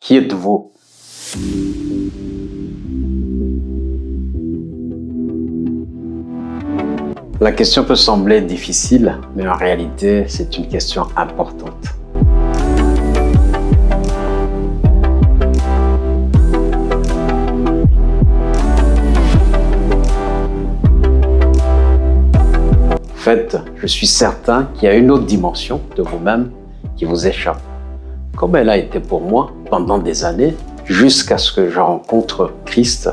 Qui êtes-vous? La question peut sembler difficile, mais en réalité, c'est une question importante. En fait, je suis certain qu'il y a une autre dimension de vous-même qui vous échappe, comme elle a été pour moi pendant des années, jusqu'à ce que je rencontre Christ.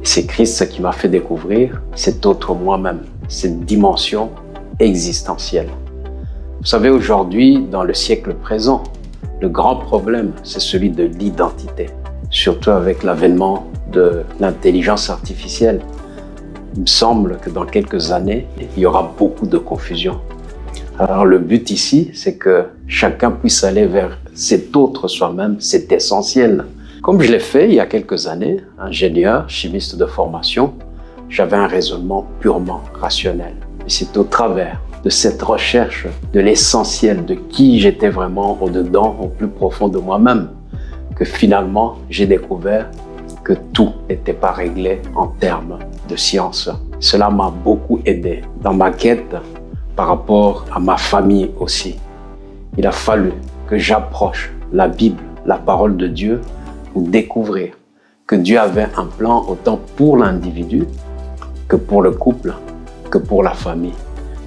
Et c'est Christ qui m'a fait découvrir cet autre moi-même, cette dimension existentielle. Vous savez, aujourd'hui, dans le siècle présent, le grand problème, c'est celui de l'identité, surtout avec l'avènement de l'intelligence artificielle. Il me semble que dans quelques années, il y aura beaucoup de confusion. Alors le but ici, c'est que chacun puisse aller vers cet autre soi-même, c'est essentiel. Comme je l'ai fait il y a quelques années, ingénieur, chimiste de formation, j'avais un raisonnement purement rationnel. Et c'est au travers de cette recherche de l'essentiel, de qui j'étais vraiment au-dedans, au plus profond de moi-même, que finalement j'ai découvert que tout n'était pas réglé en termes de science. Cela m'a beaucoup aidé dans ma quête par rapport à ma famille aussi. Il a fallu que j'approche la Bible, la parole de Dieu, pour découvrir que Dieu avait un plan autant pour l'individu que pour le couple, que pour la famille.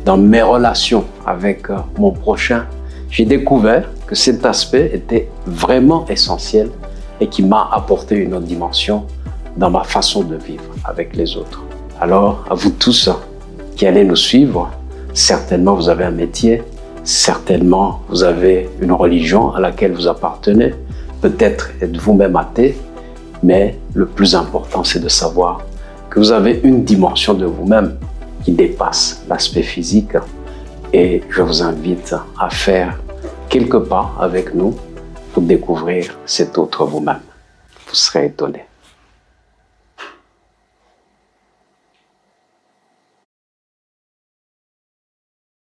Dans mes relations avec mon prochain, j'ai découvert que cet aspect était vraiment essentiel et qui m'a apporté une autre dimension dans ma façon de vivre avec les autres. Alors, à vous tous qui allez nous suivre, certainement vous avez un métier, certainement vous avez une religion à laquelle vous appartenez, peut-être êtes-vous même athée, mais le plus important c'est de savoir que vous avez une dimension de vous-même qui dépasse l'aspect physique et je vous invite à faire quelques pas avec nous pour découvrir cet autre vous-même. Vous serez étonnés.